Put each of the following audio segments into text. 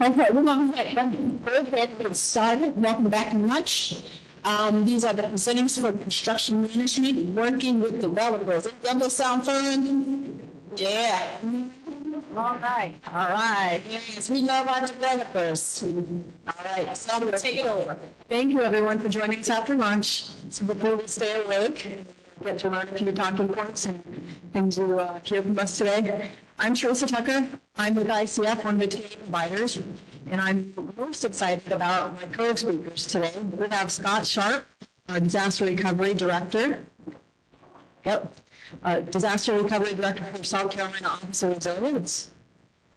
Okay, we're going to go ahead and get started. Welcome back to lunch. These are the presenters for construction management, working with developers. Does that sound fun? Yeah. All right. All right. Yes, we love our developers. All right, so I'm going to take it over. Thank you, everyone, for joining us after lunch. So before we stay awake, get to learn a few talking points and things you hear from us today. I'm Teresa Tucker. I'm with ICF, one of the TA providers, and I'm most excited about my co-speakers today. We have Scott Sharp, our Disaster Recovery Director. Disaster Recovery Director for South Carolina Office of Resilience.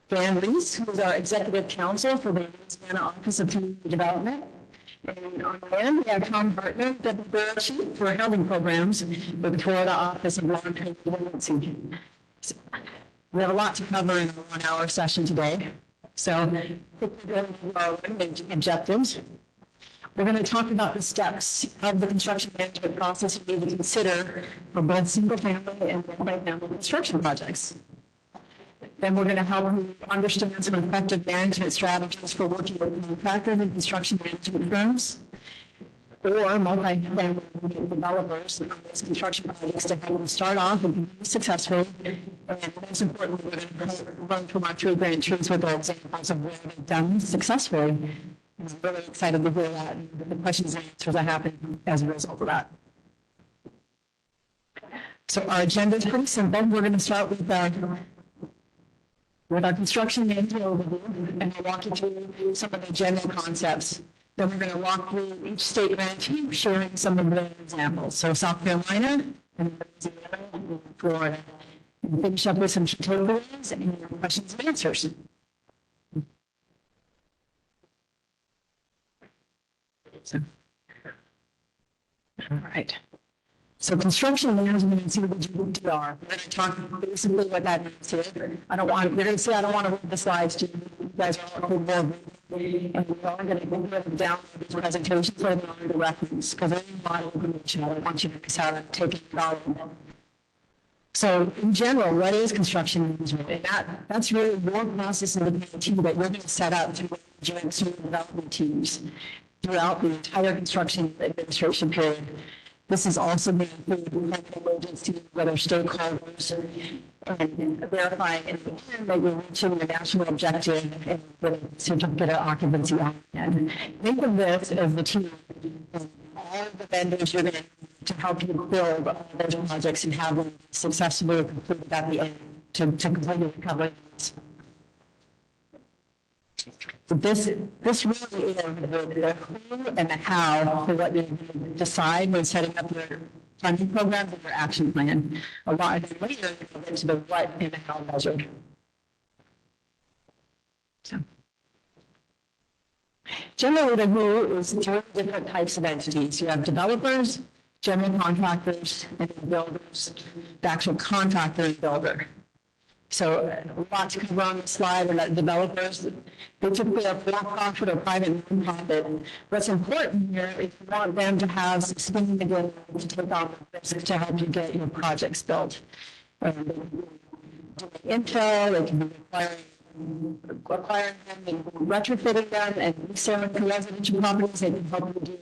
Dan Reese, who's our Executive Counsel for the Louisiana Office of Community Development. And on the end, we have Tom Hartner, Deputy Bureau Chief for Housing Programs with the Florida Office of Long-Term Development. We have a lot to cover in a 1 hour session today. So, objectives. We're going to talk about the steps of the construction management process we need to consider for both single-family and multi-family construction projects. Then we're going to help you understand some effective management strategies for working with contractors and construction management firms or multi-family developers on these construction projects to help them start off and be successful. And most importantly, we're going to run through our two grantees with our examples of where they've done successfully. I'm really excited to hear that and the questions and answers that happen as a result of that. So our agenda is pretty simple. We're going to start with our construction management overview, and I'll walk you through some of the general concepts. Then we're going to walk through each state grantee, sharing some of the examples. So South Carolina, and Louisiana, and Florida. And finish up with some takeaways and your questions and answers. So, all right. So construction management and CDBG-DR. We're going to talk basically what that means here. I don't want to read the slides to you. You guys are all involved. And we're all going to go down these presentations so they're on the reference because there's a lot of information. I want you to just have it taken down. So in general, what is construction management? And that's really your process of the grantee that we're going to set up through joint student development teams throughout the entire construction administration period. This is also being included with local agencies, whether stakeholders, and verifying in the end that we're reaching the national objective and the certificate of occupancy on the end. Think of this as the team, all of the vendors you're going to help you build all those projects and have them successfully completed at the end to completely recover. So this really is the who and the how for what you decide when setting up your funding programs and your action plan. A lot of them later go into the what and the how measured. So generally the who is three different types of entities. You have developers, general contractors, and builders, the actual contractor and builder. So a lot to cover on the slide about developers. They typically are for-profit or private nonprofit. What's important here is you want them to have some skin in the game to take on the risk to help you get your projects built. Intel, they can be acquiring them and retrofitting them and reselling for residential properties. They can help you do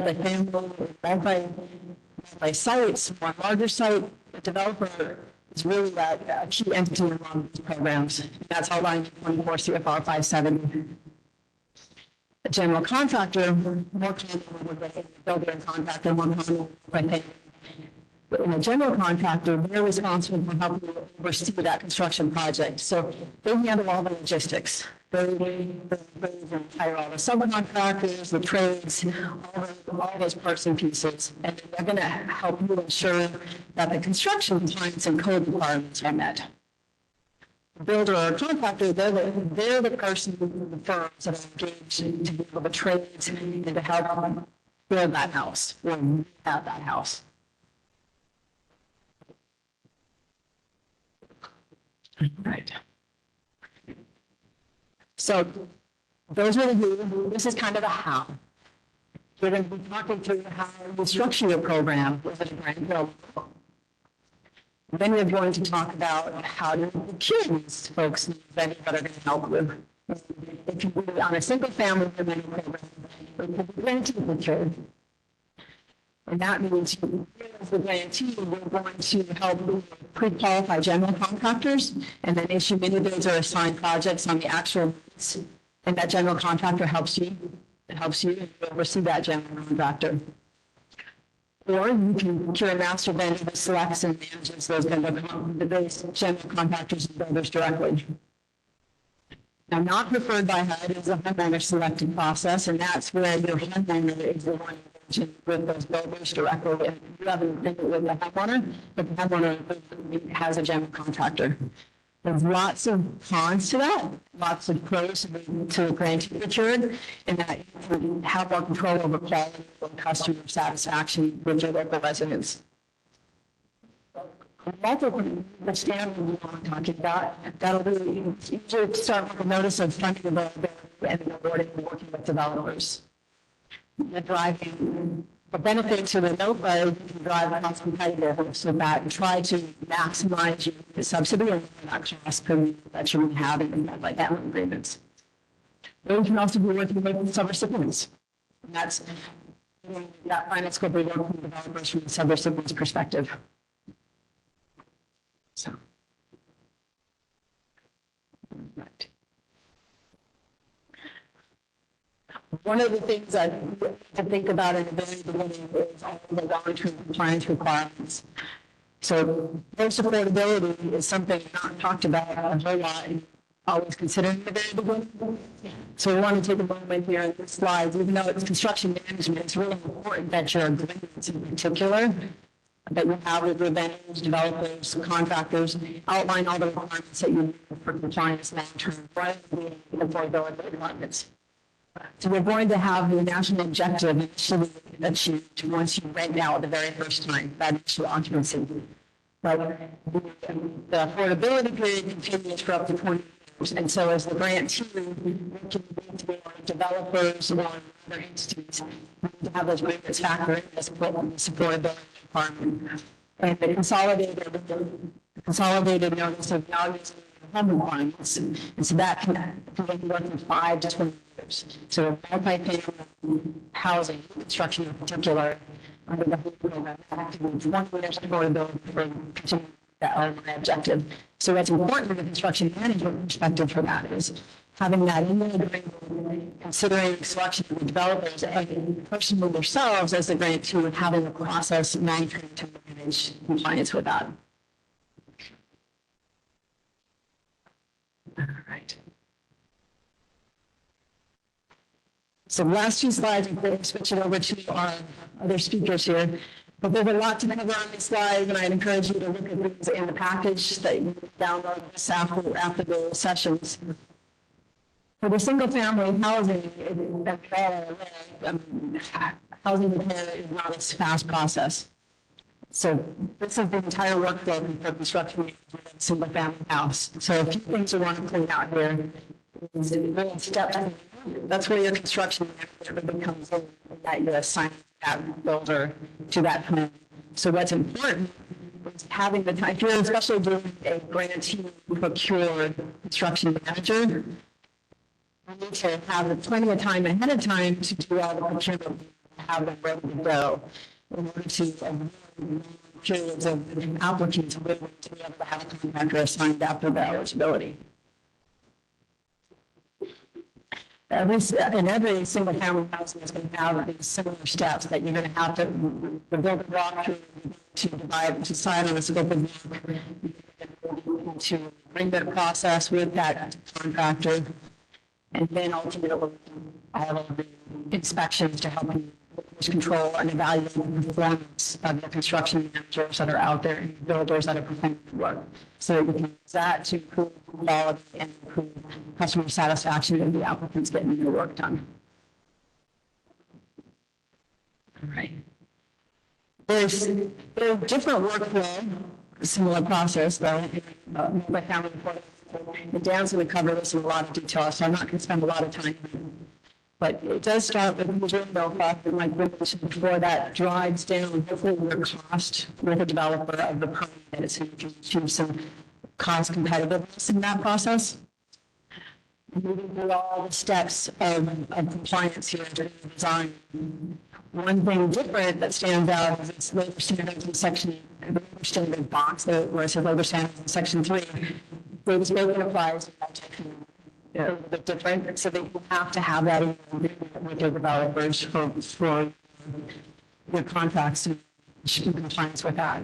multi-family, multi-sites, one larger site. The developer is really a key entity in a lot of these programs. That's outlined in 24 CFR 570. A general contractor, more common with a builder and contractor, more common with But in a general contractor, they're responsible for helping you oversee that construction project. So they handle all the logistics. They hire all the subcontractors, the trades, all those parts and pieces. And they're going to help you ensure that the construction compliance and code requirements are met. The builder or contractor, they're the person, the firms that are engaged to be able to trades and to help build that house or have that house. Right. So those are the who. This is kind of a how. We're going to be talking through how you structure your program with a grant build. Then we're going to talk about how to procure these folks that are going to help with It can be on a single family rental program, or it can be grantee procured. And that means you, as the grantee, we're going to help pre-qualify general contractors and then issue mini bids or assign projects on the actual needs. And that general contractor helps you. It helps you and you oversee that general contractor. Or you can procure a master vendor that selects and manages those general contractors and builders directly. Now, not preferred by HUD is a homeowner selected process, and that's where your homeowner is the one engaging with those builders directly. And you have an agreement with the homeowner, but the homeowner has a general contractor. There's lots of cons to that, lots of pros to grantee procured, and that you can have more control over quality and customer satisfaction with your local residents. Multiple the standard we're talking about, that'll be easier to start with a notice of funding availability and awarding and working with developers. The driving the benefits of the NOFA, you can drive cost competitive so that and try to maximize your subsidy and that cost per unit that you're having like that agreements. But we can also be working with sub-recipients. And that's that finance scope we work with developers from the sub-recipients perspective. So, right. One of the things I think about in the very beginning is all the long-term compliance requirements. So, most affordability is something not talked about a whole lot and always considered in the very beginning. So, we want to take a moment here in this slide, even though it's construction management, it's really important that your agreements in particular that you have with your vendors, developers, contractors, outline all the requirements that you need for compliance long-term, rather than the affordability requirements. So we're going to have the national objective initially achieved once you rent out the very first time, that initial occupancy. But the affordability period continues for up to 20 years. And so as the grantee, we can be developers or other entities to have those agreements factor in this affordability requirement. And the consolidated notice of values home requirements. And so that can be anywhere from 5 to 20 years. So multi-family housing, construction in particular, under the HOPE program, that can be 20 years affordability for continuing that RMI objective. So what's important from the construction management perspective for that is having that in the agreement, considering selection of the developers and personally themselves as the grantee and having a process monitoring to manage compliance with that. All right. So the last two slides, we'll switch it over to our other speakers here. But there's a lot to cover on these slides, and I'd encourage you to look at these in the package that you download this after the sessions. For the single-family housing, housing repair is not a fast process. So this is the entire workflow for construction of a single-family house. So a few things we want to point out here is really steps. That's where your construction manager comes in, that you assign that builder to that home. So what's important is having the time, if you're especially doing a grantee procured construction manager, you need to have plenty of time ahead of time to do all the procurement, have them ready to go in order to periods of applicants waiting to be able to have a contractor assigned after the eligibility. At least in every single family housing is going to have these similar steps that you're going to have to the builder walk through to decide on a scope of work, to bring that process with that contractor, and then ultimately all of the inspections to help you control and evaluate the performance of the construction managers that are out there and builders that are performing the work. So we can use that to improve quality and improve customer satisfaction of the applicants getting their work done. All right. There's different workflow, similar process though, by family reporting. And Dan's going to cover this in a lot of detail, so I'm not going to spend a lot of time. But it does start with user NOFA, and like we mentioned before, that drives down hopefully your cost with a developer of the permit, so you can achieve some cost competitiveness in that process. moving through all the steps of compliance here to the design. One thing different that stands out is its labor standards in section, the labor standard box, where it says labor standards in section 3. Labor standard applies in that section. A little bit different, so they have to have that in agreement with their developers for their contracts to be in compliance with that.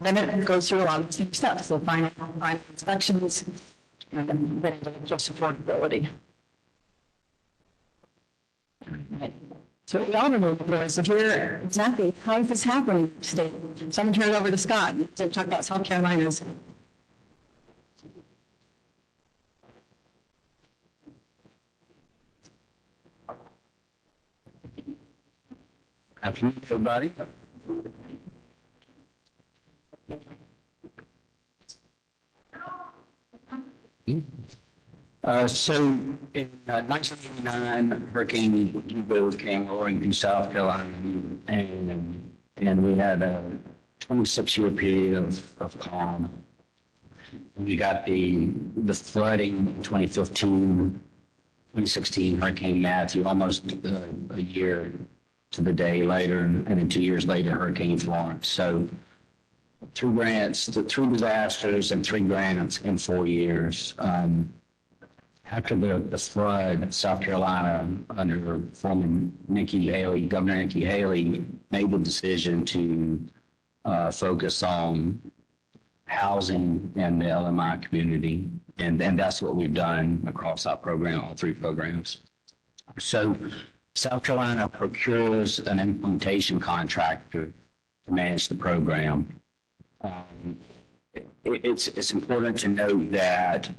Then it goes through a lot of the same steps, so final inspections, and then individual supportability. So what we all remember is if you're exactly how is this happening, state. Someone turn it over to Scott to talk about South Carolina's. Afternoon, everybody. So in 1989, Hurricane Hugo came roaring through South Carolina, and we had a 26-year period of calm. We got the flooding in 2015, 2016, Hurricane Matthew, almost a year to the day later, and then 2 years later, Hurricane Florence. So 2 grants, 3 disasters, and 3 grants in 4 years. After the flood, South Carolina, under former Governor Nikki Haley, made the decision to focus on housing in the LMI community, and that's what we've done across our program, all 3 programs. So South Carolina procures an implementation contractor to manage the program. It's important to note that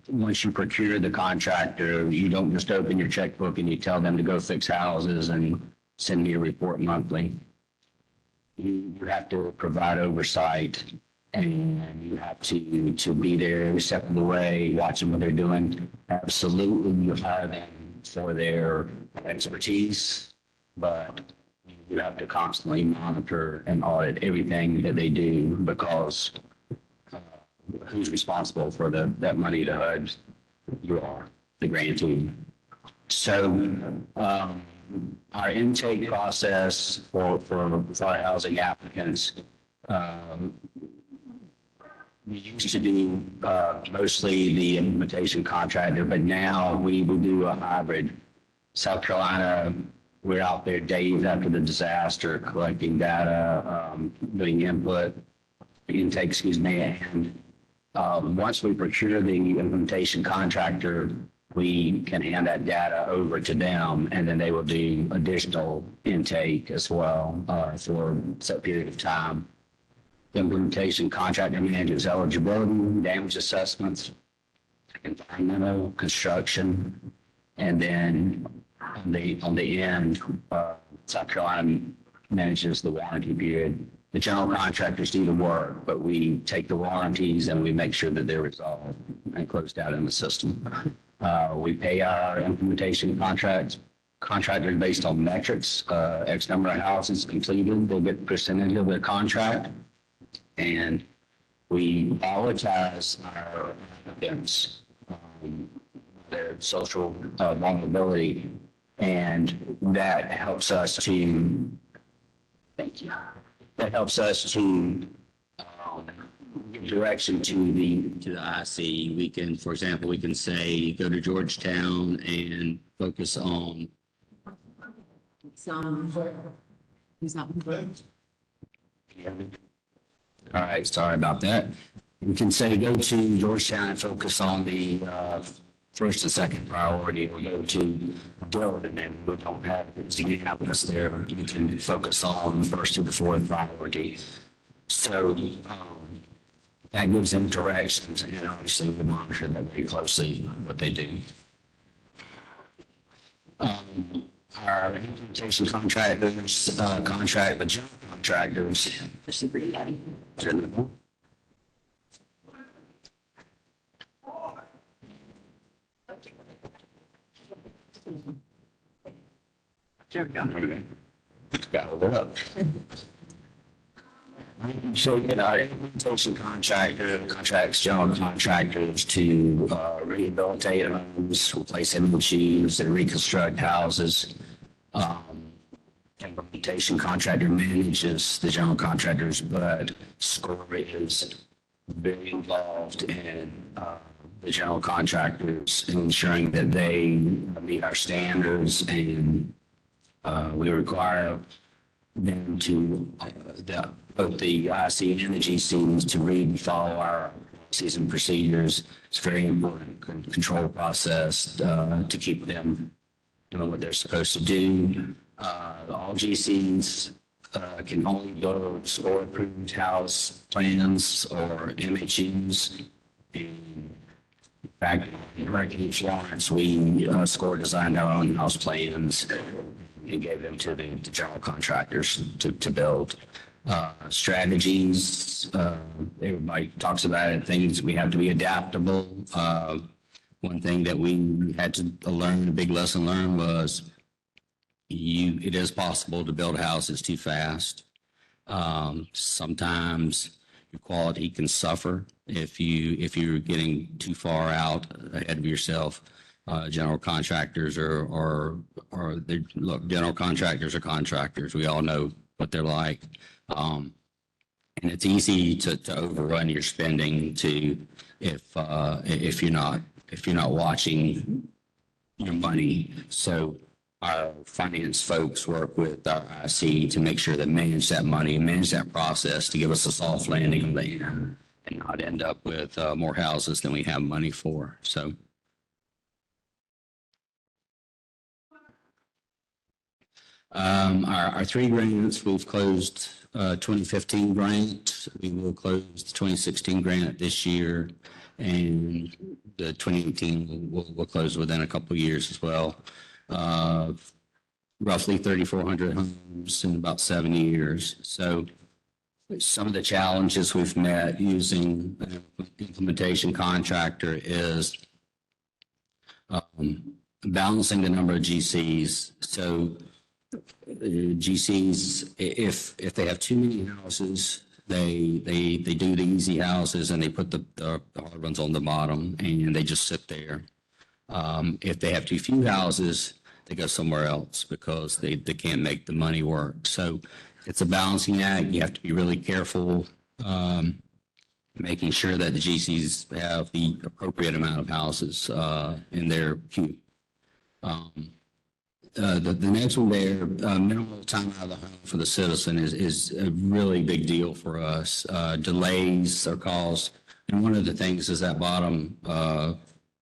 once you procure the contractor, you don't just open your checkbook and you tell them to go fix houses and send me a report monthly. You have to provide oversight, and you have to be there every step of the way, watching what they're doing. Absolutely, you hire them for their expertise, but you have to constantly monitor and audit everything that they do, because who's responsible for that money to HUD? You are, the grantee. So our intake process for our housing applicants, we used to do mostly the implementation contractor, but now we will do a hybrid. South Carolina, we're out there days after the disaster collecting data, doing intake, and once we procure the implementation contractor, we can hand that data over to them, and then they will do additional intake as well for a set period of time. The implementation contractor manages eligibility, damage assessments, environmental, construction, and then on the end, South Carolina manages the warranty period. The general contractors do the work, but we take the warranties and we make sure that they're resolved and closed out in the system. We pay our implementation contractors based on metrics. X number of houses completed, they'll get a percentage of their contract. And we prioritize our applicants, their social vulnerability, and that helps us to, thank you. That helps us to give direction to the IC. We can, for example, we can say go to Georgetown and focus on. He's not. All right, sorry about that. We can say go to Georgetown and focus on the first and second priority. We'll go to Dillon, and we don't have Indianapolis there. You can focus on the first to the fourth priority. So that gives them directions, and obviously we monitor them very closely what they do. Our implementation contractors contract with general contractors. Got it up. So, implementation contracts general contractors to rehabilitate homes, replace images, and reconstruct houses. Implementation contractor manages the general contractors, but SCORE is very involved in the general contractors, ensuring that they meet our standards, and we require them to, both the IC and the GCs to read and follow our policies and procedures. It's a very important control process to keep them doing what they're supposed to do. All GCs can only build SCORE approved house plans or MHUs. In fact, in Hurricane Florence, we SCORE designed our own house plans and gave them to the general contractors to build. Strategies, everybody talks about it, things we have to be adaptable. One thing that we had to learn, a big lesson learned was it is possible to build houses too fast. Sometimes your quality can suffer if you're getting too far out ahead of yourself. General contractors look, general contractors are contractors. We all know what they're like. And it's easy to overrun your spending if you're not watching your money. So our finance folks work with our IC to make sure that manage that money, manage that process to give us a soft landing on the end and not end up with more houses than we have money for. So. Our 3 grants, we've closed 2015 grant. We will close the 2016 grant this year, and the 2018 we'll close within a couple of years as well. Roughly 3,400 homes in about 7 years. So some of the challenges we've met using an implementation contractor is balancing the number of GCs. So GCs, if they have too many houses, they do the easy houses and they put the hard ones on the bottom and they just sit there. If they have too few houses, they go somewhere else because they can't make the money work. So it's a balancing act. You have to be really careful, making sure that the GCs have the appropriate amount of houses in their queue. The next one there, minimal time out of the home for the citizen is a really big deal for us. Delays are caused, and one of the things is that bottom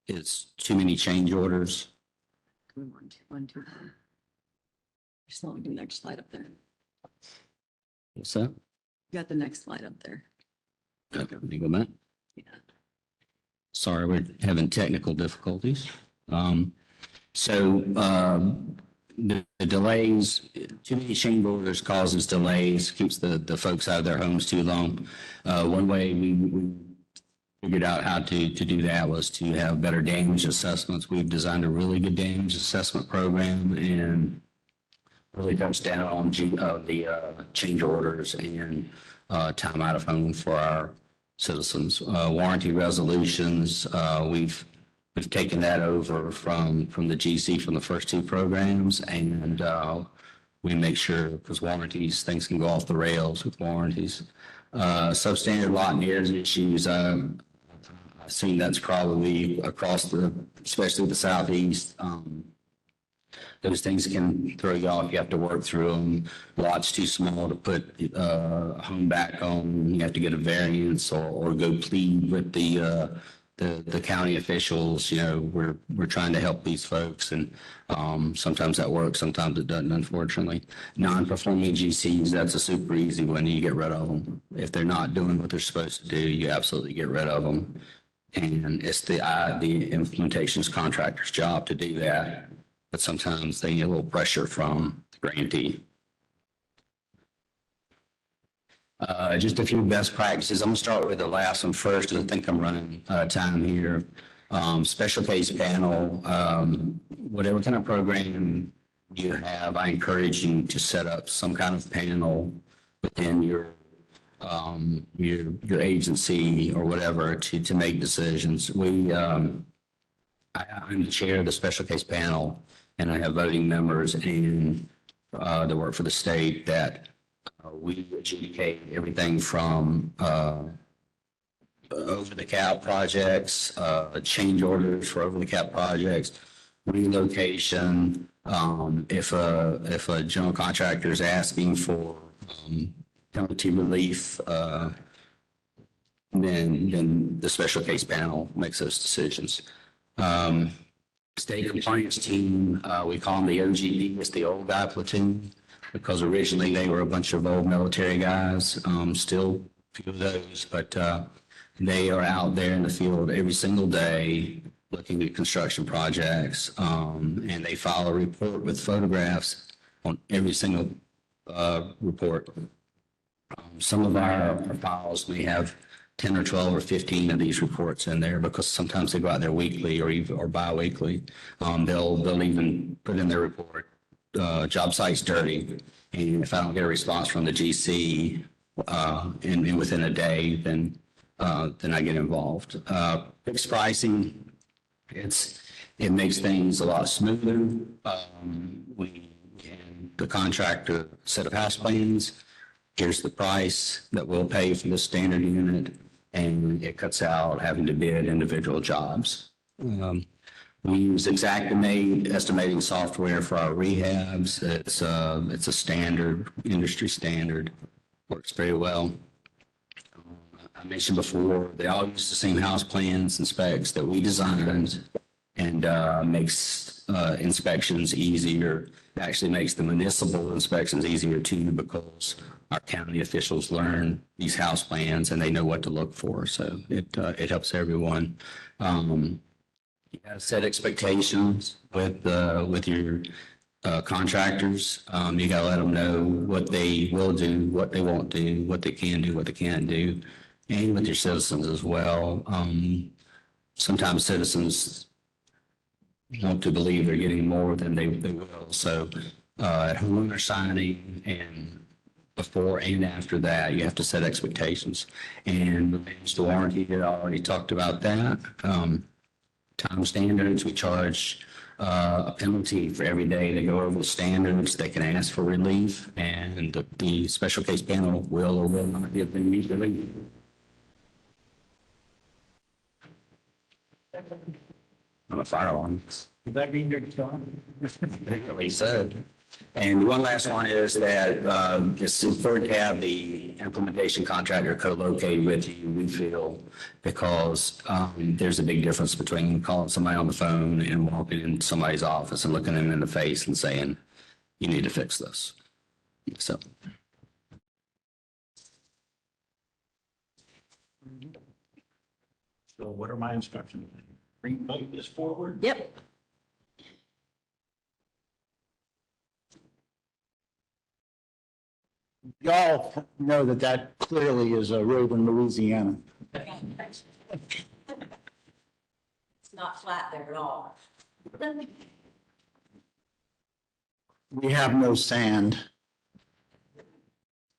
is too many change orders. One, two. Just let me do the next slide up there. What's that? You got the next slide up there. Okay, let me go back. Yeah. Sorry, we're having technical difficulties. The delays, too many change orders causes delays, keeps the folks out of their homes too long. One way we figured out how to do that was to have better damage assessments. We've designed a really good damage assessment program and really cuts down on the change orders and time out of home for our citizens. Warranty resolutions, we've taken that over from the GC from the first 2 programs, and we make sure, because warranties, things can go off the rails with warranties. Substandard lot and areas issues, I assume that's probably across especially the Southeast. Those things can throw you off. You have to work through them. Lots too small to put a home back on. You have to get a variance or go plead with the county officials. You know, we're trying to help these folks, and sometimes that works, sometimes it doesn't, unfortunately. Non-performing GCs, that's a super easy one. You get rid of them. If they're not doing what they're supposed to do, you absolutely get rid of them. And it's the implementations contractor's job to do that. But sometimes they need a little pressure from the grantee. Just a few best practices. I'm going to start with the last one first, because I think I'm running out of time here. Special case panel, whatever kind of program you have, I encourage you to set up some kind of panel within your your agency or whatever to make decisions. I'm the chair of the special case panel, and I have voting members and that work for the state that we adjudicate everything from over the cap projects, change orders for over the cap projects, relocation. If a general contractor is asking for penalty relief, then the special case panel makes those decisions. State compliance team, we call them the OGD, it's the old guy platoon, because originally they were a bunch of old military guys, still a few of those, but they are out there in the field every single day looking at construction projects, and they file a report with photographs on every single report. Some of our files may have 10 or 12 or 15 of these reports in there because sometimes they go out there weekly or bi-weekly. They'll even put in their report, job site's dirty. And if I don't get a response from the GC and within a day, then I get involved. Fixed pricing, it makes things a lot smoother. The contractor set of house plans, here's the price that we'll pay for the standard unit, and it cuts out having to bid individual jobs. We use Xactimate estimating software for our rehabs. It's a standard, industry standard, works very well. I mentioned before, they all use the same house plans and specs that we designed, and makes inspections easier. It actually makes the municipal inspections easier too, because our county officials learn these house plans and they know what to look for. So it helps everyone. You gotta set expectations with your contractors. You gotta let them know what they will do, what they won't do, what they can do, what they can't do, and with your citizens as well. Sometimes citizens want to believe they're getting more than they will. So at homeowner signing and before and after that, you have to set expectations. And the warranty, I already talked about that. Time standards, we charge a penalty for every day they go over the standards. They can ask for relief, and the special case panel will or will not give them relief. On a fire alarm. Does that mean you're done? He said. And one last one is that it's important to have the implementation contractor co-located with you, we feel, because there's a big difference between calling somebody on the phone and walking in somebody's office and looking them in the face and saying, you need to fix this. So. So what are my instructions? Bring this forward? Yep. Y'all know that clearly is a road in Louisiana. It's not flat there at all. We have no sand.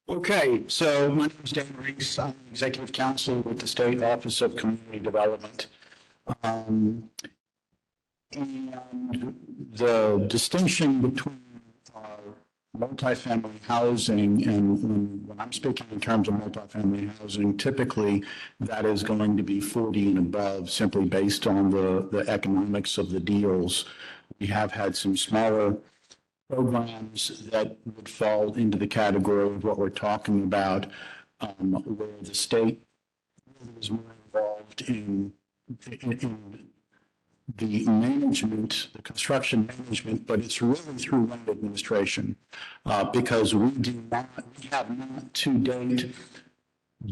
Okay, so my name is Dan Reese. I'm Executive Counsel with the State Office of Community Development. And the distinction between multifamily housing, and when I'm speaking in terms of multifamily housing, typically that is going to be 40 and above, simply based on the economics of the deals. We have had some smaller programs that would fall into the category of what we're talking about, where the state is more involved in the management, the construction management, but it's really through land administration, because we have not to date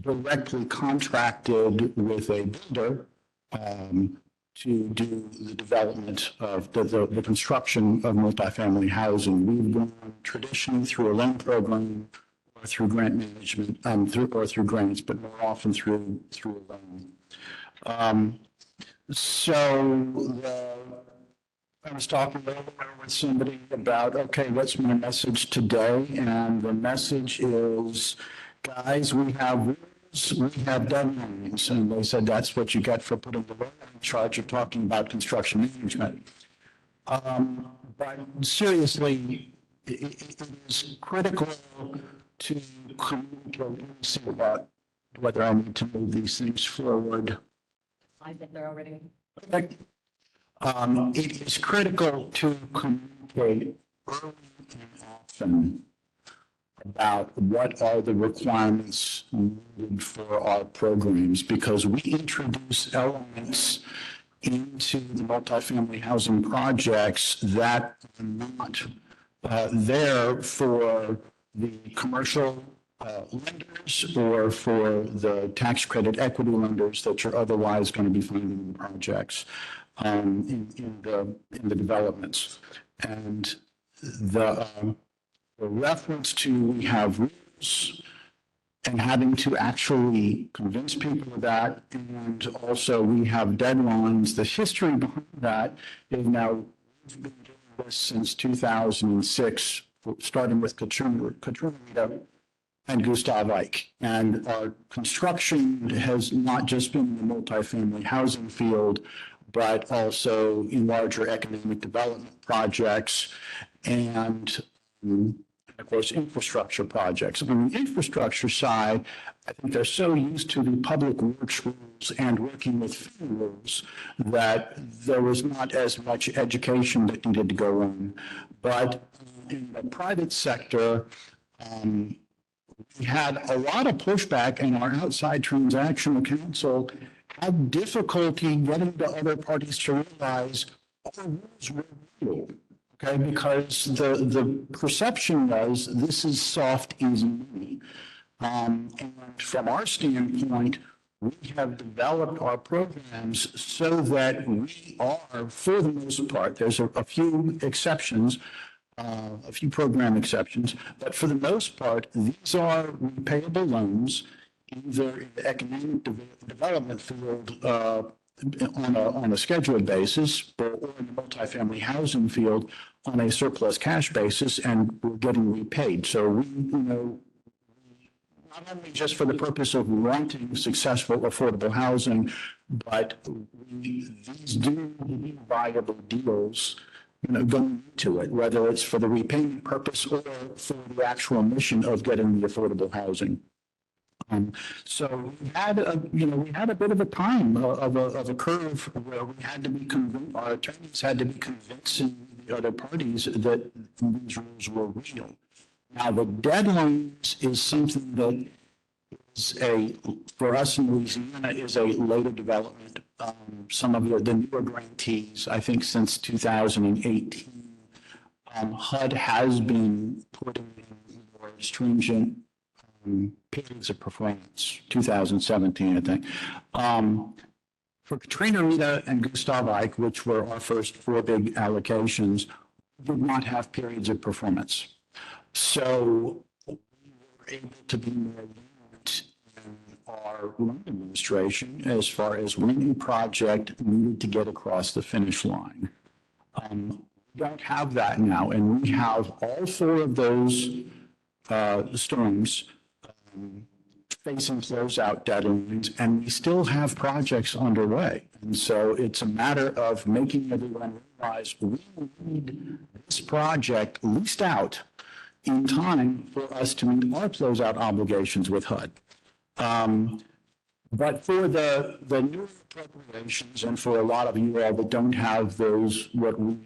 directly contracted with a builder to do the development of the construction of multifamily housing. We've gone traditionally through a loan program or through grant management, through grants, but more often through a loan. I was talking earlier with somebody about, okay, what's my message today? And the message is guys, we have rules, we have deadlines. And they said, that's what you get for putting the law in charge of talking about construction management. But seriously, it is critical to communicate and see about whether I need to move these things forward. I think they're already. It is critical to communicate early and often about what are the requirements needed for our programs, because we introduce elements into the multifamily housing projects that are not there for the commercial lenders or for the tax credit equity lenders that you're otherwise going to be finding in the projects in the developments. And the reference to we have rules and having to actually convince people of that, and also we have deadlines. The history behind that is now we've been doing this since 2006, starting with Katrina and Gustav Ike. And our construction has not just been in the multifamily housing field, but also in larger economic development projects and, of course, infrastructure projects. On the infrastructure side, I think they're so used to the public works rules and working with fee rules that there was not as much education that needed to go on. But in the private sector, we had a lot of pushback, and our outside transactional counsel had difficulty getting the other parties to realize our rules were real. Okay, because the perception was this is soft, easy money. And from our standpoint, we have developed our programs so that we are, for the most part, there's a few exceptions, a few program exceptions, but for the most part, these are repayable loans, either in the economic development field on a scheduled basis, or in the multifamily housing field on a surplus cash basis, and we're getting repaid. So we, not only just for the purpose of wanting successful affordable housing, but these do be viable deals, going into it, whether it's for the repayment purpose or for the actual mission of getting the affordable housing. So we had a bit of a time of a curve where we had to be our attorneys had to be convincing the other parties that these rules were real. Now the deadlines is something that is for us in Louisiana is a later development. Some of the newer grantees, I think since 2018, HUD has been putting in more stringent periods of performance, 2017, I think. For Katrina, Rita, and Gustav Ike, which were our first four big allocations, did not have periods of performance. So we were able to be more lenient in our loan administration as far as when a project needed to get across the finish line. We don't have that now, and we have all four of those storms facing closeout deadlines, and we still have projects underway. And so it's a matter of making everyone realize we need this project leased out in time for us to meet our closeout obligations with HUD. But for the new appropriations, and for a lot of you all that don't have those, what we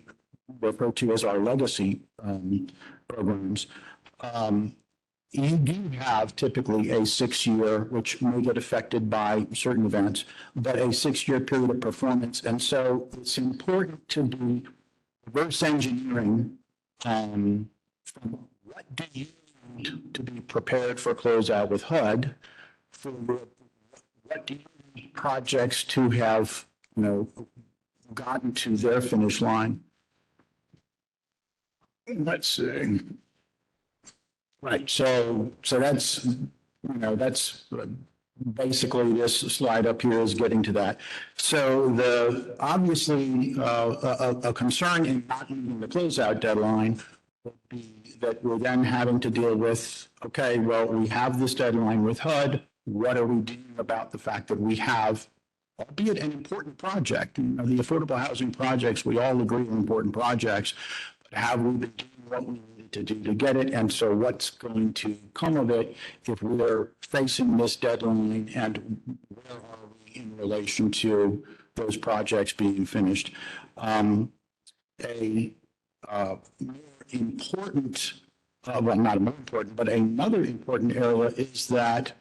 refer to as our legacy programs, you do have typically a 6-year, which may get affected by certain events, but a 6-year period of performance. And so it's important to be reverse engineering from what do you need to be prepared for closeout with HUD, for what do you need projects to have, gotten to their finish line. Let's see. Right. So that's, that's basically this slide up here is getting to that. So obviously a concern in not meeting the closeout deadline that we're then having to deal with, okay, well, we have this deadline with HUD. What are we doing about the fact that we have, albeit an important project, you know, the affordable housing projects, we all agree are important projects, but have we been doing what we need to do to get it? And so what's going to come of it if we're facing this deadline, and where are we in relation to those projects being finished? More important, well, not more important, but another important area is that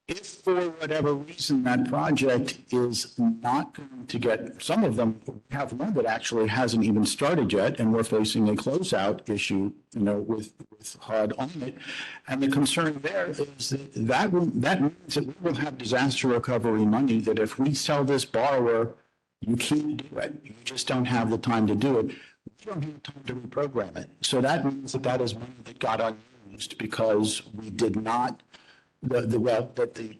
if for whatever reason that project is not going to get, some of them, we have one that actually hasn't even started yet, and we're facing a closeout issue, you know, with HUD on it. And the concern there is that means that we will have disaster recovery money that if we tell this borrower, you can't do it, you just don't have the time to do it, we don't have time to reprogram it. So that means that that is money that got unused because we did not, the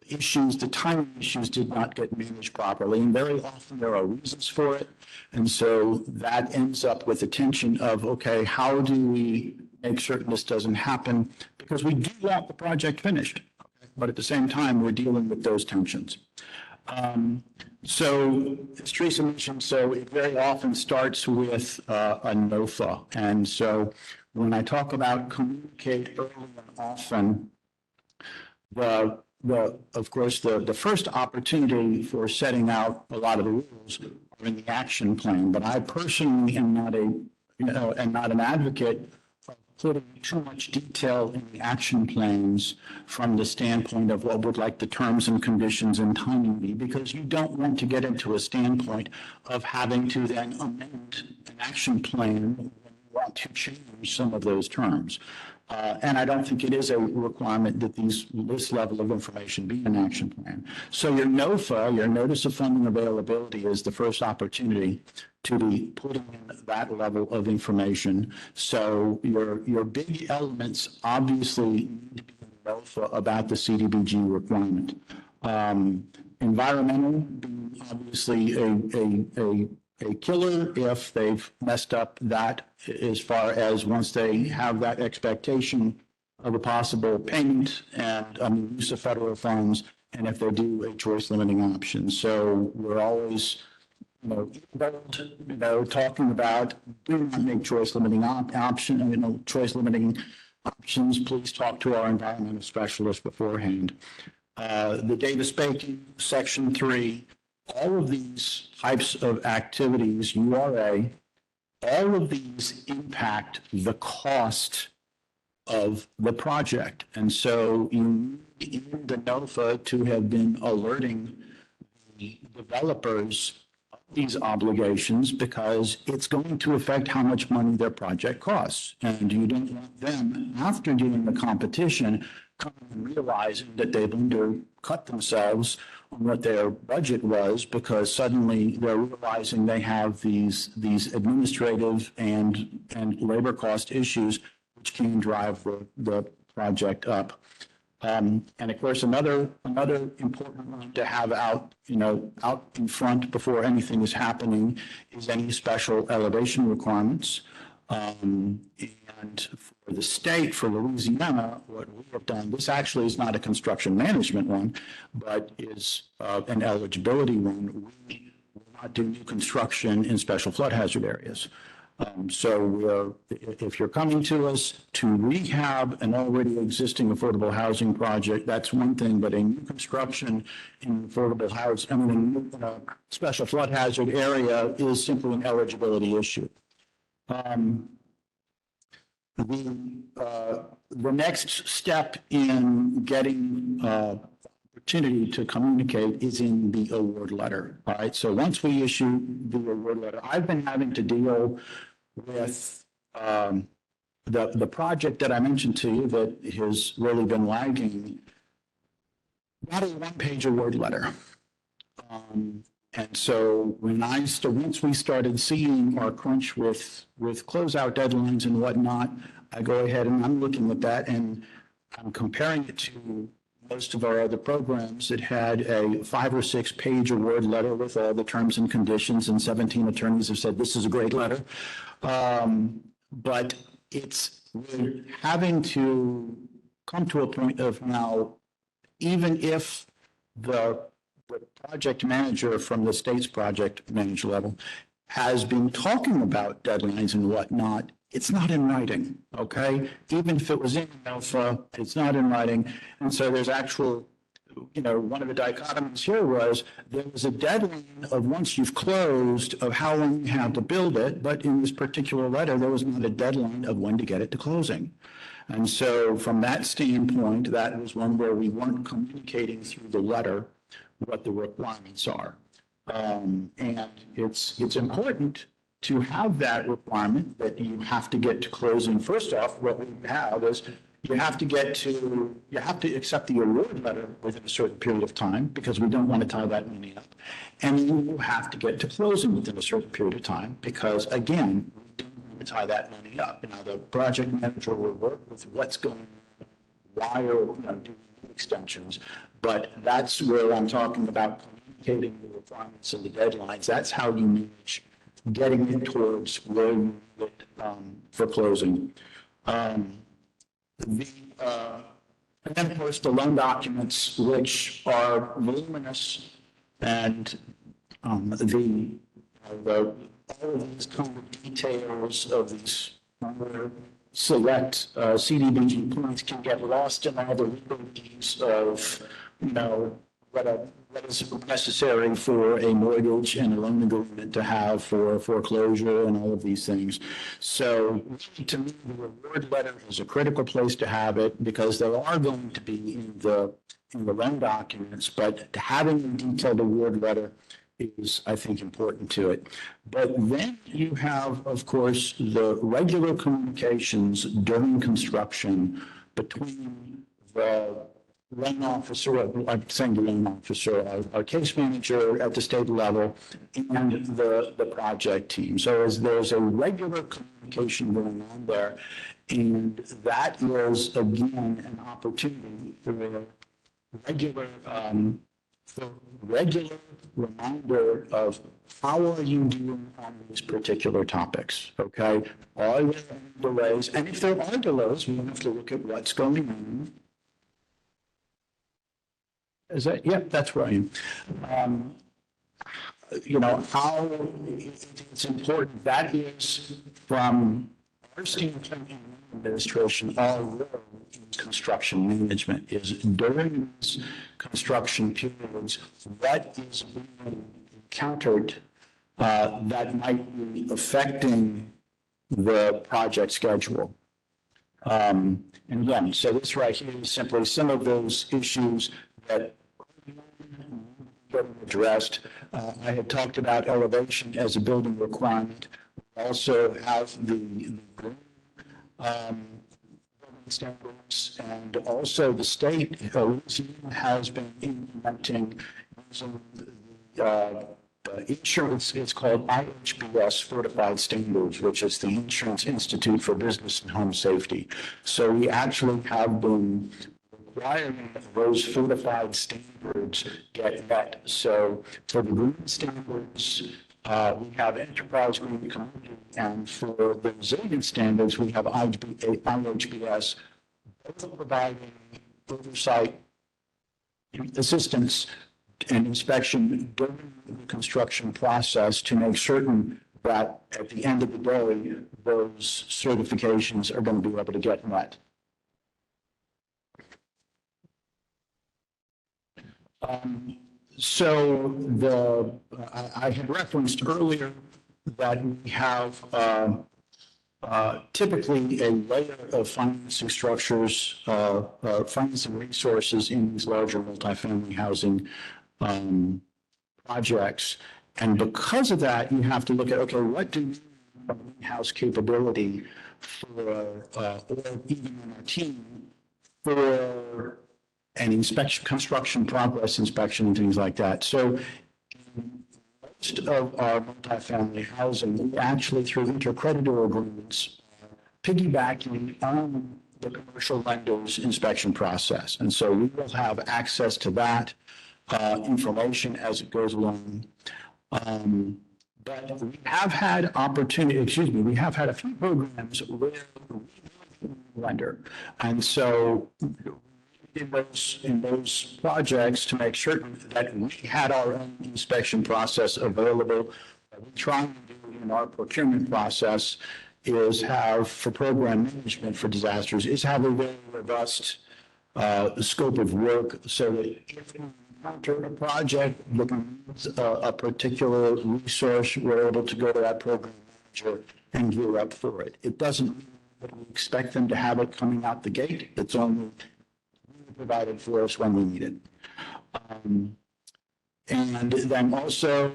issues, the timing issues did not get managed properly. And very often there are reasons for it. And so that ends up with the tension of, okay, how do we make certain this doesn't happen? Because we do want the project finished, but at the same time, we're dealing with those tensions. So as Teresa mentioned, so it very often starts with a NOFA. And so when I talk about communicate early and often, of course, the first opportunity for setting out a lot of the rules are in the action plan. But I personally am not an advocate of putting too much detail in the action plans from the standpoint of what would like the terms and conditions and timing be, because you don't want to get into a standpoint of having to then amend an action plan when you want to change some of those terms. And I don't think it is a requirement that this level of information be an action plan. So your NOFA, your Notice of Funding Availability, is the first opportunity to be putting in that level of information. So your big elements obviously need to be in the NOFA about the CDBG requirement. Environmental being obviously a killer if they've messed up that, as far as once they have that expectation of a possible payment and use of federal funds, and if they do a choice limiting option. So we're always, talking about, do not make choice limiting choice limiting options. Please talk to our environmental specialist beforehand. The Davis-Bacon, Section 3, all of these types of activities, URA, all of these impact the cost of the project. And so you need in the NOFA to have been alerting the developers of these obligations, because it's going to affect how much money their project costs. And you don't want them, after doing the competition, coming and realizing that they've undercut themselves on what their budget was, because suddenly they're realizing they have these administrative and labor cost issues which can drive the project up. And of course, another important one to have out in front before anything is happening is any special elevation requirements. And for the state, for Louisiana, what we have done, this actually is not a construction management one, but is an eligibility one. We will not do new construction in special flood hazard areas. So if you're coming to us to rehab an already existing affordable housing project, that's one thing, but a new construction in affordable housing, a special flood hazard area is simply an eligibility issue. The next step in getting opportunity to communicate is in the award letter. All right. So once we issue the award letter, I've been having to deal with the project that I mentioned to you that has really been lagging. Not a one-page award letter. And so once we started seeing our crunch with closeout deadlines and whatnot, I go ahead and I'm looking at that and I'm comparing it to most of our other programs that had a 5 or 6 page award letter with all the terms and conditions, and 17 attorneys have said this is a great letter. but we're having to come to a point of now, even if the project manager from the state's project manager level has been talking about deadlines and whatnot, it's not in writing, okay? Even if it was in alpha, it's not in writing. And so there's actual, one of the dichotomies here was there was a deadline of once you've closed of how long you have to build it, but in this particular letter, there was not a deadline of when to get it to closing. And so from that standpoint, that was one where we weren't communicating through the letter what the requirements are. And it's important to have that requirement that you have to get to closing. First off, what we have is you have to accept the award letter within a certain period of time because we don't want to tie that money up. And you have to get to closing within a certain period of time because, again, we don't want to tie that money up. Now, the project manager will work with what's going on, why are doing extensions, but that's where I'm talking about communicating the requirements and the deadlines. That's how you manage getting it towards where you get for closing. And then, of course, the loan documents, which are voluminous, and all of these kind of details of these select CDBG points can get lost in all the legalese of, what is necessary for a mortgage and a loan agreement to have for foreclosure and all of these things. So to me, the reward letter is a critical place to have it because there are going to be in the loan documents, but having a detailed award letter is, I think, important to it. But then you have, of course, the regular communications during construction between the loan officer, I'm saying the loan officer, our case manager at the state level, and the project team. So there's a regular communication going on there, and that is, again, an opportunity for regular reminder of how are you doing on these particular topics, okay? Are there any delays? And if there are delays, we have to look at what's going on. Is that, yeah, that's right. How it's important. That is from our standpoint in administration, our role in construction management is during these construction periods, what is being encountered that might be affecting the project schedule. And again, so this right here is simply some of those issues that getting addressed. I had talked about elevation as a building requirement. We also have the building standards, and also the state Louisiana has been implementing using the insurance. It's called IHBS Certified Standards, which is the Insurance Institute for Business and Home Safety. So we actually have been requiring those certified standards get met. So for the green standards, we have enterprise green community, and for the resilient standards, we have IHBS, both providing oversight, assistance, and inspection during the construction process to make certain that at the end of the day, those certifications are going to be able to get met. So I had referenced earlier that we have typically a layer of financing structures, financing resources in these larger multifamily housing projects. And because of that, you have to look at, okay, what do we need from an in-house capability for, or even on our team for an inspection, construction progress inspection and things like that. So most of our multifamily housing, we actually through intercreditor agreements, piggybacking on the commercial lender's inspection process. And so we will have access to that information as it goes along. But we have had we have had a few programs where we lender. And so in those projects, to make certain that we had our own inspection process available, what we're trying to do in our procurement process is have, for program management for disasters, is have a very robust scope of work so that if we encounter a project that needs a particular resource, we're able to go to that program manager and gear up for it. It doesn't mean that we expect them to have it coming out the gate. It's only provided for us when we need it. And then also,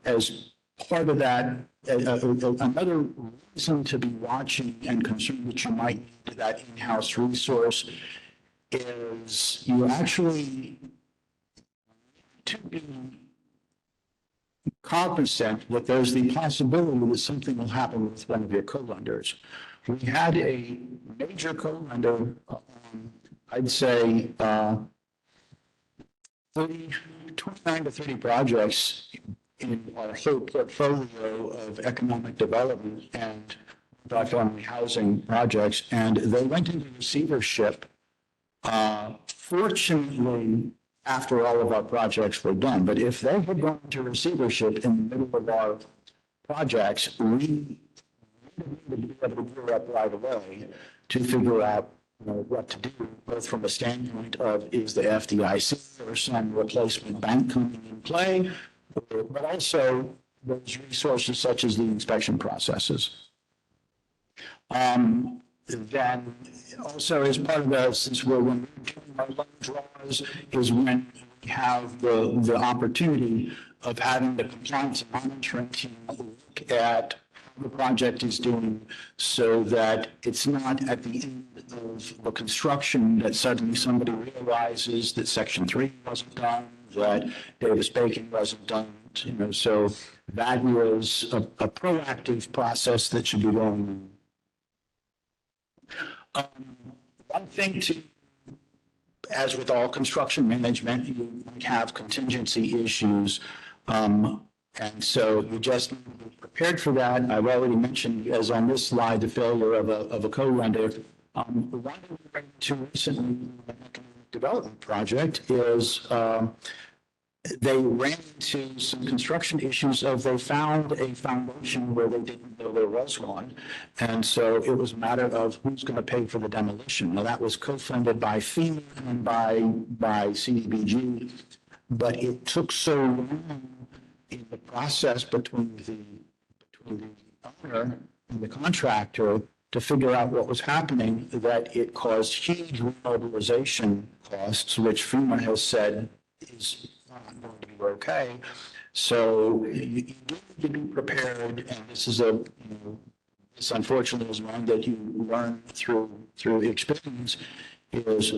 as part of that, another reason to be watching and concerned that you might need that in-house resource is you actually to be cognizant that there's the possibility that something will happen with one of your co-lenders. We had a major co-lender, I'd say 29 to 30 projects in our whole portfolio of economic development and multifamily housing projects, and they went into receivership. Fortunately, after all of our projects were done, but if they had gone into receivership in the middle of our projects, we would be able to gear up right away to figure out what to do, both from a standpoint of is the FDIC or some replacement bank coming in play, but also those resources such as the inspection processes. Then also as part of that, since when we're doing our loan draws, is when we have the opportunity of having the compliance and monitoring team look at how the project is doing so that it's not at the end of the construction that suddenly somebody realizes that Section 3 wasn't done, that Davis-Bacon wasn't done, so that was a proactive process that should be going on. One thing to, as with all construction management, you have contingency issues. And so you just need to be prepared for that. I've already mentioned, as on this slide, the failure of a co-lender. The one we ran into recently in an economic development project is they ran into some construction issues of they found a foundation where they didn't know there was one. And so it was a matter of who's going to pay for the demolition. Now that was co-funded by FEMA and by CDBG, but it took so long in the process between the owner and the contractor to figure out what was happening that it caused huge remobilization costs, which FEMA has said is not going to be okay. So you need to be prepared, and this is this unfortunately is one that you learn through experience, is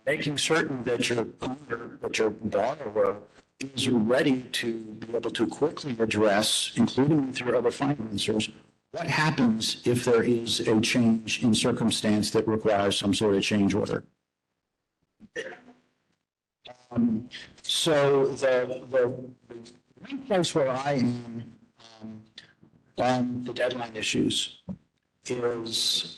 making certain that your owner, that your borrower is ready to be able to quickly address, including with your other financiers, what happens if there is a change in circumstance that requires some sort of change order. So the main place where I am on the deadline issues is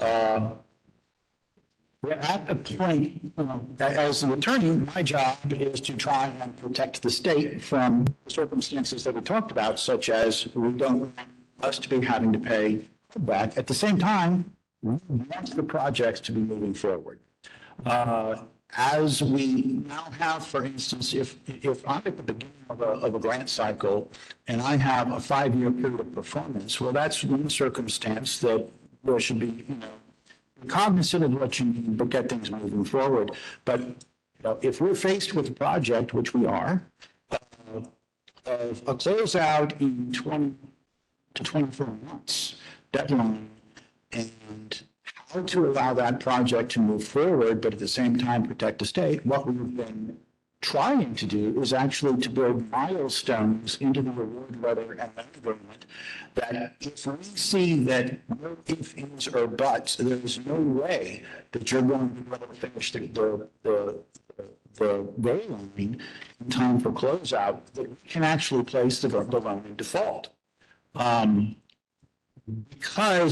we're at a point, as an attorney, my job is to try and protect the state from circumstances that we talked about, such as we don't want us to be having to pay back. At the same time, we want the projects to be moving forward. As we now have, for instance, if I'm at the beginning of a grant cycle and I have a 5-year period of performance, well, that's one circumstance that there should be, cognizant of what you need, but get things moving forward. But if we're faced with a project, which we are, of a closeout in 20 to 24 months deadline, and how to allow that project to move forward, but at the same time protect the state, what we've been trying to do is actually to build milestones into the reward letter and agreement that if we see that no ifs, ands, or buts, there is no way that you're going to be able to finish the goal line in time for closeout, that we can actually place the loan in default. because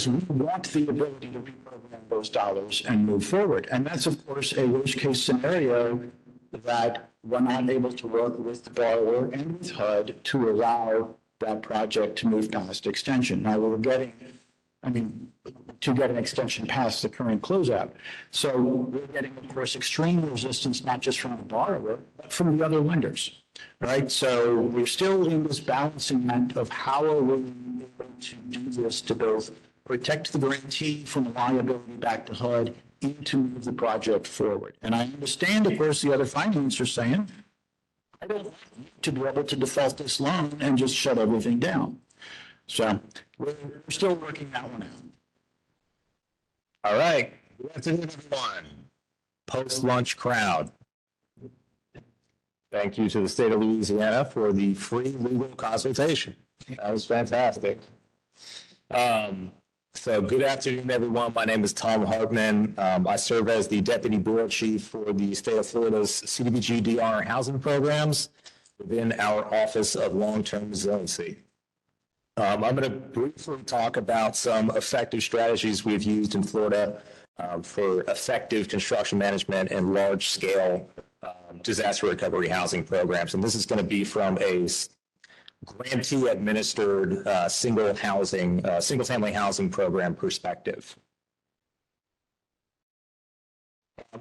we want the ability to reprogram those dollars and move forward. And that's, of course, a worst-case scenario that we're not able to work with the borrower and with HUD to allow that project to move past extension. Now, we're getting, to get an extension past the current closeout. So we're getting, of course, extreme resistance, not just from the borrower, but from the other lenders, right? So we're still in this balancing act of how are we able to do this to both protect the grantee from a liability back to HUD and to move the project forward. And I understand, of course, the other financiers saying, I don't want you to be able to default this loan and just shut everything down. So we're still working that one out. All right. Good afternoon, everyone. Post-lunch crowd. Thank you to the state of Louisiana for the free legal consultation. That was fantastic. So good afternoon, everyone. My name is Tom Hartman. I serve as the Deputy Bureau Chief for the state of Florida's CDBG-DR housing programs within our Office of Long-Term Resiliency. I'm going to briefly talk about some effective strategies we've used in Florida for effective construction management and large-scale disaster recovery housing programs. And this is going to be from a grantee-administered single-family housing program perspective.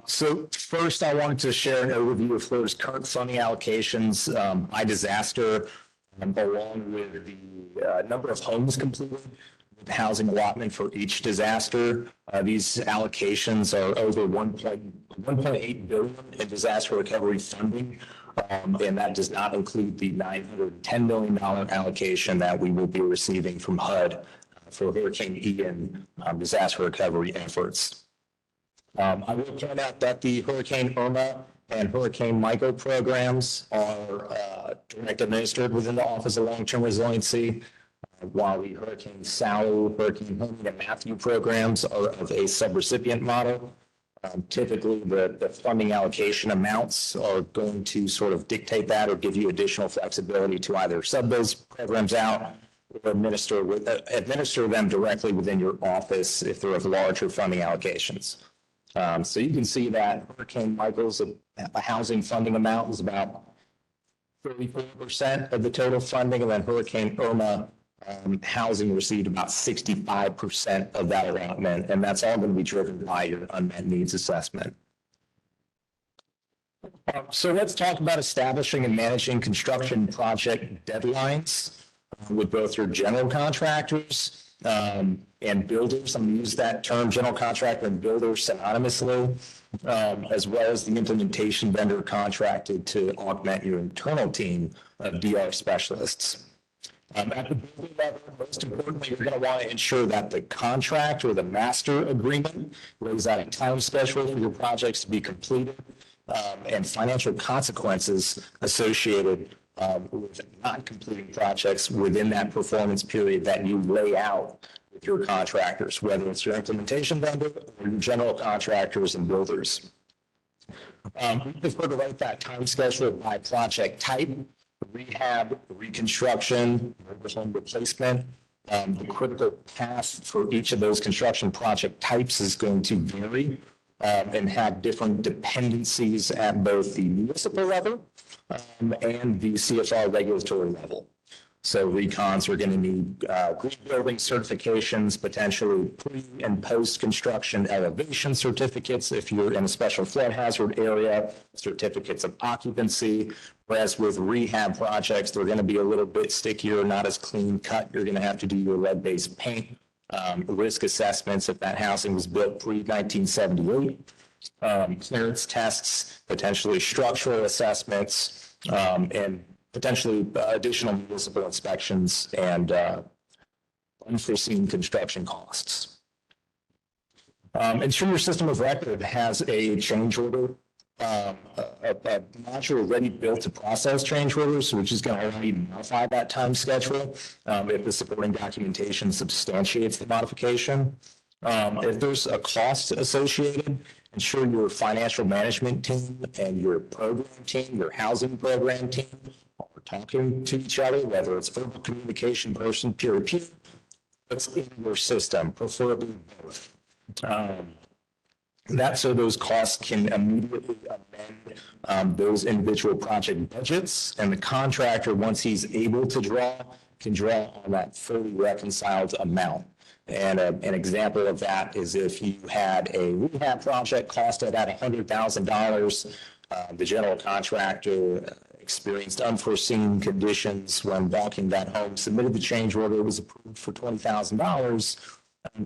So first, I wanted to share an overview of Florida's current funding allocations by disaster, along with the number of homes completed, the housing allotment for each disaster. These allocations are over $1.8 billion in disaster recovery funding, and that does not include the $910 million allocation that we will be receiving from HUD for Hurricane Ian disaster recovery efforts. I will point out that the Hurricane Irma and Hurricane Michael programs are direct administered within the Office of Long-Term Resiliency, while the Hurricane Sally, Hurricane Hermine, and Matthew programs are of a subrecipient model. Typically, the funding allocation amounts are going to sort of dictate that or give you additional flexibility to either sub those programs out or administer them directly within your office if they're of larger funding allocations. So you can see that Hurricane Michael's a housing funding amount was about 34% of the total funding, and then Hurricane Irma housing received about 65% of that allotment, and that's all going to be driven by your unmet needs assessment. So let's talk about establishing and managing construction project deadlines with both your general contractors and builders. I'm going to use that term, general contractor and builder, synonymously, as well as the implementation vendor contracted to augment your internal team of DR specialists. At the builder level, most importantly, you're going to want to ensure that the contract or the master agreement lays out a time schedule for your projects to be completed and financial consequences associated with not completing projects within that performance period that you lay out with your contractors, whether it's your implementation vendor or your general contractors and builders. We prefer to write that time schedule by project type: rehab, reconstruction, home replacement. The critical path for each of those construction project types is going to vary and have different dependencies at both the municipal level and the CFR regulatory level. So recons are going to need green building certifications, potentially pre and post construction elevation certificates if you're in a special flood hazard area, certificates of occupancy. Whereas with rehab projects, they're going to be a little bit stickier, not as clean cut. You're going to have to do your lead-based paint, risk assessments if that housing was built pre-1978, clearance tests, potentially structural assessments, and potentially additional municipal inspections and unforeseen construction costs. Ensure your system of record has a change order, a module ready built to process change orders, which is going to allow you to modify that time schedule if the supporting documentation substantiates the modification. If there's a cost associated, ensure your financial management team and your program team, your housing program team, are talking to each other, whether it's verbal communication, person, peer to peer, it's in your system, preferably both. That so those costs can immediately amend those individual project budgets, and the contractor, once he's able to draw, can draw on that fully reconciled amount. And an example of that is if you had a rehab project costed at $100,000, the general contractor experienced unforeseen conditions when walking that home, submitted the change order, it was approved for $20,000.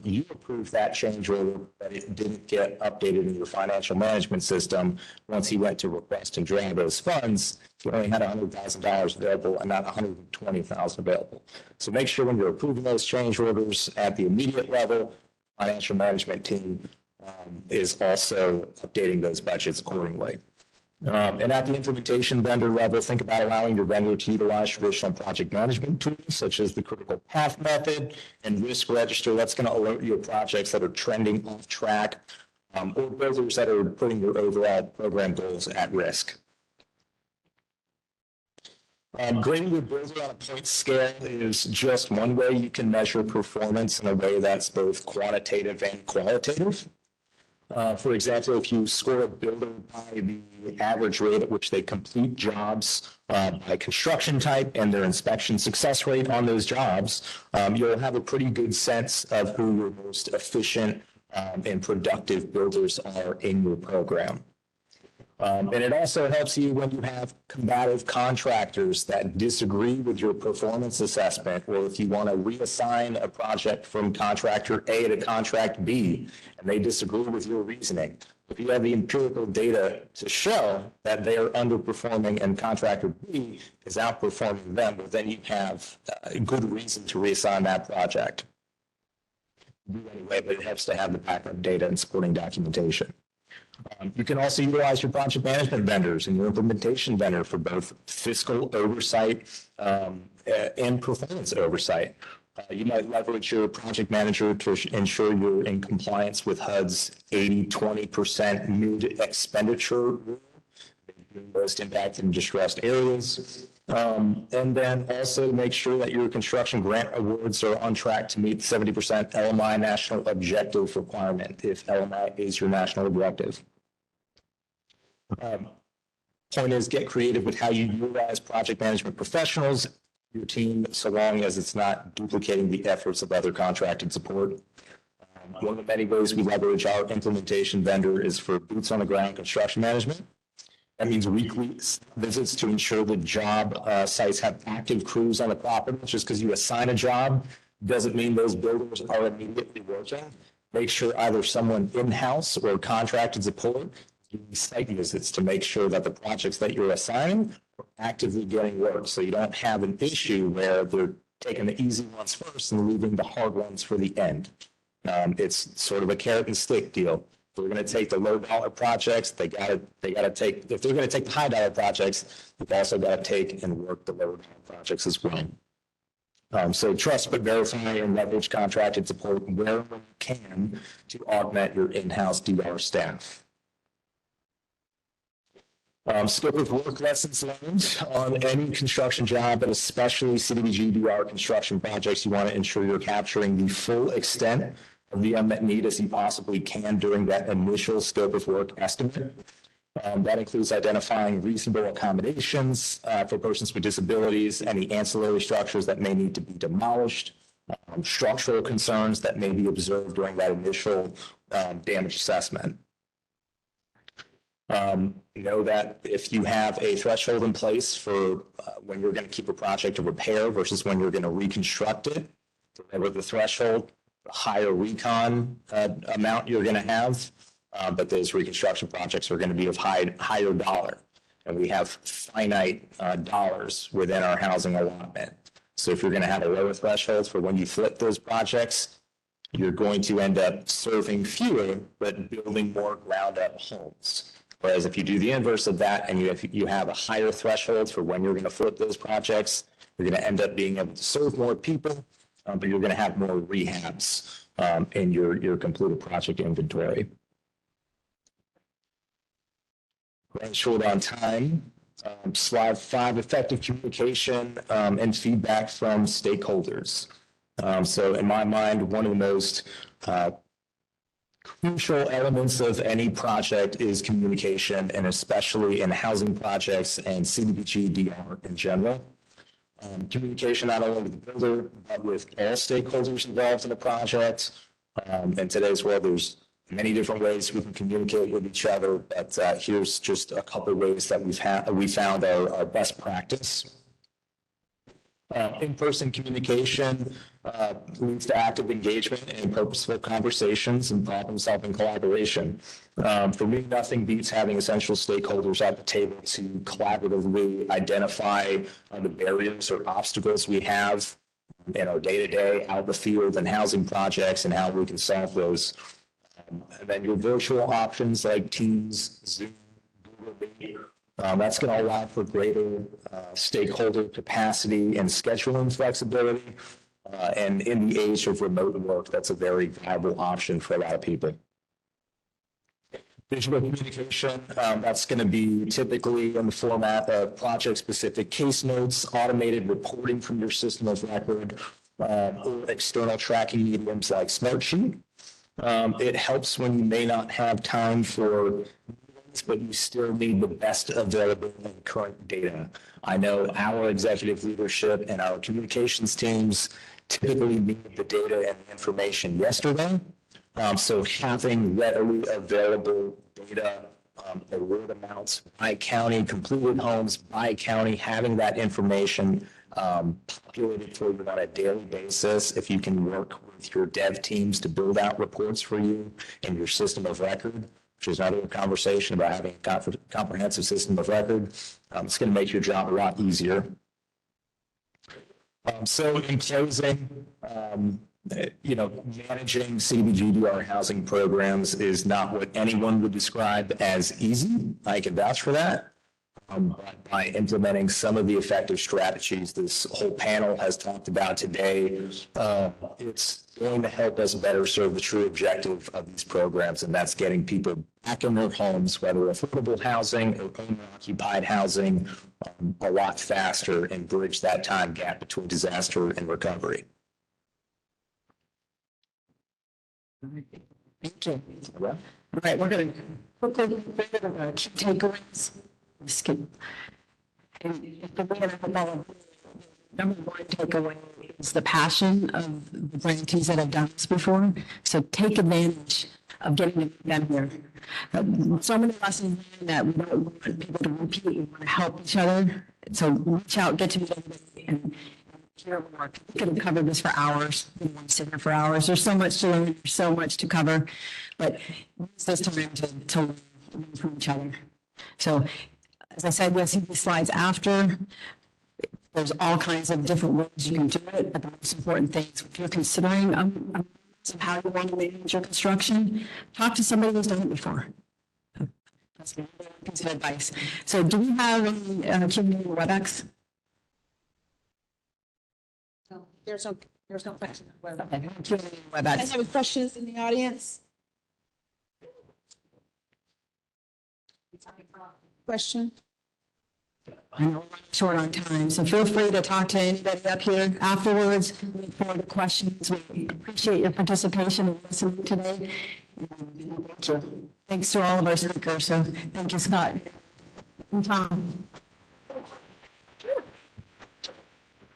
You approved that change order, but it didn't get updated in your financial management system. Once he went to request and drain those funds, he only had $100,000 available and not $120,000 available. So make sure when you're approving those change orders at the immediate level, financial management team is also updating those budgets accordingly. And at the implementation vendor level, think about allowing your vendor to utilize traditional project management tools, such as the critical path method and risk register. That's going to alert you of projects that are trending off track, or builders that are putting your overall program goals at risk. Grading your builder on a point scale is just one way you can measure performance in a way that's both quantitative and qualitative. For example, if you score a builder by the average rate at which they complete jobs by construction type and their inspection success rate on those jobs, you'll have a pretty good sense of who your most efficient and productive builders are in your program. And it also helps you when you have combative contractors that disagree with your performance assessment, or if you want to reassign a project from contractor A to contract B, and they disagree with your reasoning. If you have the empirical data to show that they are underperforming and contractor B is outperforming them, well, then you have a good reason to reassign that project. Anyway, but it helps to have the backup data and supporting documentation. You can also utilize your project management vendors and your implementation vendor for both fiscal oversight and performance oversight. You might leverage your project manager to ensure you're in compliance with HUD's 80-20% mid-expenditure rule, most impacted and distressed areas. And then also make sure that your construction grant awards are on track to meet 70% LMI national objective requirement, if LMI is your national objective. Point is, get creative with how you utilize project management professionals, your team, so long as it's not duplicating the efforts of other contracted support. One of the many ways we leverage our implementation vendor is for boots on the ground construction management. That means weekly visits to ensure the job sites have active crews on the property. Just because you assign a job doesn't mean those builders are immediately working. Make sure either someone in-house or contracted support do site visits to make sure that the projects that you're assigning are actively getting work, so you don't have an issue where they're taking the easy ones first and leaving the hard ones for the end. It's sort of a carrot and stick deal. If we're going to take the low dollar projects, they got to take, if they're going to take the high dollar projects, they've also got to take and work the low dollar projects as well. So trust but verify and leverage contracted support wherever you can to augment your in-house DR staff. Scope of work lessons learned on any construction job, but especially CDBG-DR construction projects. You want to ensure you're capturing the full extent of the unmet need as you possibly can during that initial scope of work estimate. That includes identifying reasonable accommodations for persons with disabilities, any ancillary structures that may need to be demolished, structural concerns that may be observed during that initial damage assessment. Know that if you have a threshold in place for when you're going to keep a project of repair versus when you're going to reconstruct it, remember the threshold, the higher recon amount you're going to have, but those reconstruction projects are going to be of higher dollar. And we have finite dollars within our housing allotment. So if you're going to have a lower threshold for when you flip those projects, you're going to end up serving fewer, but building more ground up homes. Whereas if you do the inverse of that and you have a higher threshold for when you're going to flip those projects, you're going to end up being able to serve more people, but you're going to have more rehabs in your completed project inventory. Running short on time. Slide 5, effective communication and feedback from stakeholders. So in my mind, one of the most crucial elements of any project is communication, and especially in housing projects and CDBG-DR in general. Communication not only with the builder, but with all stakeholders involved in the project. And today's world, there's many different ways we can communicate with each other, but here's just a couple of ways that we found our best practice. In-person communication leads to active engagement and purposeful conversations and problem-solving collaboration. For me, nothing beats having essential stakeholders at the table to collaboratively identify the barriers or obstacles we have in our day-to-day out in the field and housing projects and how we can solve those. And then your virtual options like Teams, Zoom, Google Meet, that's going to allow for greater stakeholder capacity and scheduling flexibility. And in the age of remote work, that's a very viable option for a lot of people. Visual communication, that's going to be typically in the format of project-specific case notes, automated reporting from your system of record, or external tracking mediums like Smartsheet. It helps when you may not have time for meetings, but you still need the best available and current data. I know our executive leadership and our communications teams typically need the data and the information yesterday. So having readily available data, award amounts by county, completed homes by county, having that information populated for you on a daily basis. If you can work with your dev teams to build out reports for you in your system of record, which is another conversation about having a comprehensive system of record, it's going to make your job a lot easier. So in closing, managing CDBG-DR housing programs is not what anyone would describe as easy. I can vouch for that. But by implementing some of the effective strategies this whole panel has talked about today, it's going to help us better serve the true objective of these programs, and that's getting people back in their homes, whether affordable housing or owner-occupied housing, a lot faster and bridge that time gap between disaster and recovery. Thank you. All right, we're going to quickly go over the key takeaways. And if the number one takeaway is the passion of the grantees that have done this before. So take advantage of getting them here. So many lessons learned that we don't want people to repeat. We want to help each other. So reach out, get to meet everybody, and hear more. We could have covered this for hours. We want to sit here for hours. There's so much to learn. There's so much to cover. But use this time to learn from each other. So as I said, you'll see the slides after. There's all kinds of different ways you can do it, but the most important thing is if you're considering of how you want to manage your construction, talk to somebody who's done it before. That's my piece of advice. So do we have any Q&A WebEx? No, there's no question. Okay, Q&A WebEx. Any other questions in the audience? Question? I know we're running short on time, so feel free to talk to anybody up here afterwards. We look forward to questions. We appreciate your participation and listening today. Thank you. Thanks to all of our speakers. So thank you, Scott and Tom.